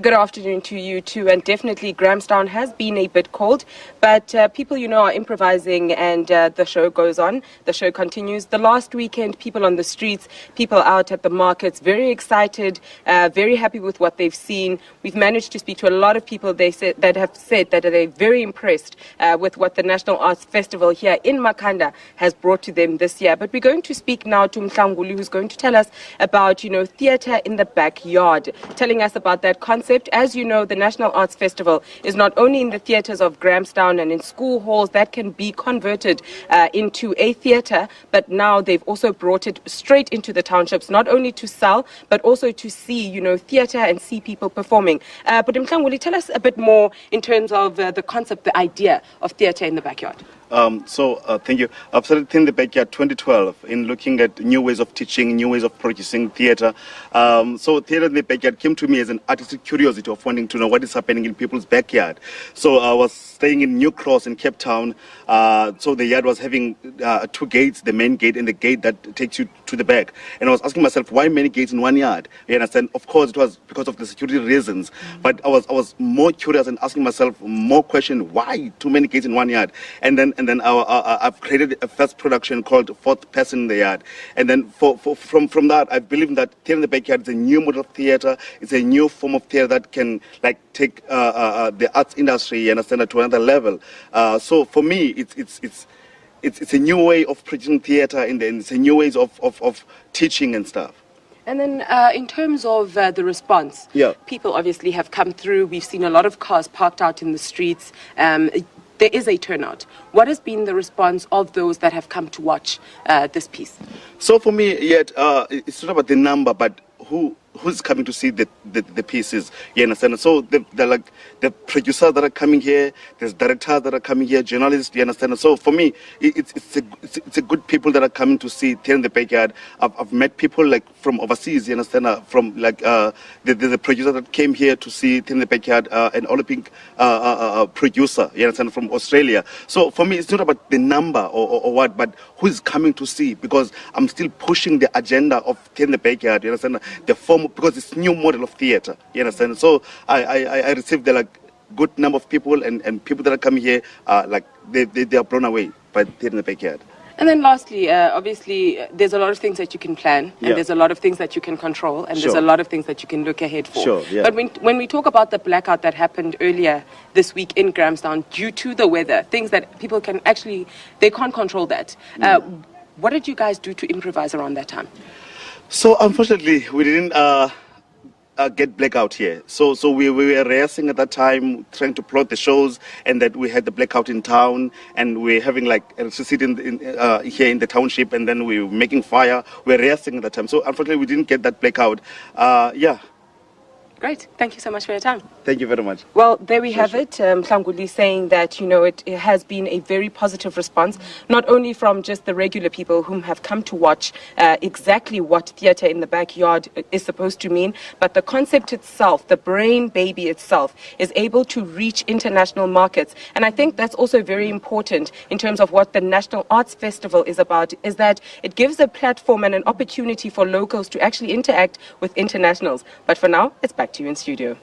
Good afternoon to you too, and definitely Grahamstown has been a bit cold, but people, are improvising, and the show goes on. The show continues. The last weekend, people on the streets, people out at the markets, very excited, very happy with what they've seen. We've managed to speak to a lot of people that have said that they're very impressed with what the National Arts Festival here in Makhanda has brought to them this year. But we're going to speak now to Mhlanguli, who's going to tell us about, theatre in the backyard, telling us about that concept. As you know, the National Arts Festival is not only in the theatres of Grahamstown and in school halls that can be converted into a theatre, but now they've also brought it straight into the townships, not only to sell, but also to see, theatre and see people performing. But Mhlanguli, will you tell us a bit more in terms of the concept, the idea of theatre in the backyard? Thank you. I've started in the backyard 2012 in looking at new ways of teaching, new ways of producing theatre. So theatre in the backyard came to me as an artistic curiosity of wanting to know what is happening in people's backyard. So I was staying in New Cross in Cape Town. So the yard was having two gates, the main gate and the gate that takes you to the back. And I was asking myself, why many gates in one yard? You understand? Of course, it was because of the security reasons. But I was more curious and asking myself more questions, why too many gates in one yard? And then I've created a first production called Fourth Person in the Yard. And then from that, I believe that theatre in the backyard is a new model of theatre. It's a new form of theatre that can take the arts industry, you understand, to another level. So for me, it's a new way of producing theatre, and it's a new ways of teaching and stuff. And then in terms of the response, people obviously have come through. We've seen a lot of cars parked out in the streets. There is a turnout. What has been the response of those that have come to watch this piece? So for me, it's not about the number, but who's coming to see the pieces, you understand? So they're like the producers that are coming here, there's directors that are coming here, journalists, you understand? So for me, it's a good people that are coming to see theatre in the backyard. I've met people like from overseas, you understand? From there's a producer that came here to see theatre in the backyard, an Olympic producer, you understand, from Australia. So for me, it's not about the number or what, but who is coming to see, because I'm still pushing the agenda of theatre in the backyard, you understand? The form, because it's new model of theatre, you understand? So I received the good number of people, and people that are coming here they are blown away by theatre in the backyard. And then lastly, obviously, there's a lot of things that you can plan, and there's a lot of things that you can control, and there's a lot of things that you can look ahead for. But when we talk about the blackout that happened earlier this week in Grahamstown due to the weather, things that people they can't control that. What did you guys do to improvise around that time? So unfortunately, we didn't get blackout here. So we were rehearsing at that time, trying to plot the shows, and that we had the blackout in town, and we're having electricity here in the township, and then we were making fire. We were rehearsing at that time. So unfortunately, we didn't get that blackout. Great. Thank you so much for your time. Thank you very much. Well, there we have it. Mhlanguli saying that, it has been a very positive response, not only from just the regular people whom have come to watch exactly what theatre in the backyard is supposed to mean, but the concept itself, the brain baby itself, is able to reach international markets. And I think that's also very important in terms of what the National Arts Festival is about, is that it gives a platform and an opportunity for locals to actually interact with internationals. But for now, it's back to you in studio.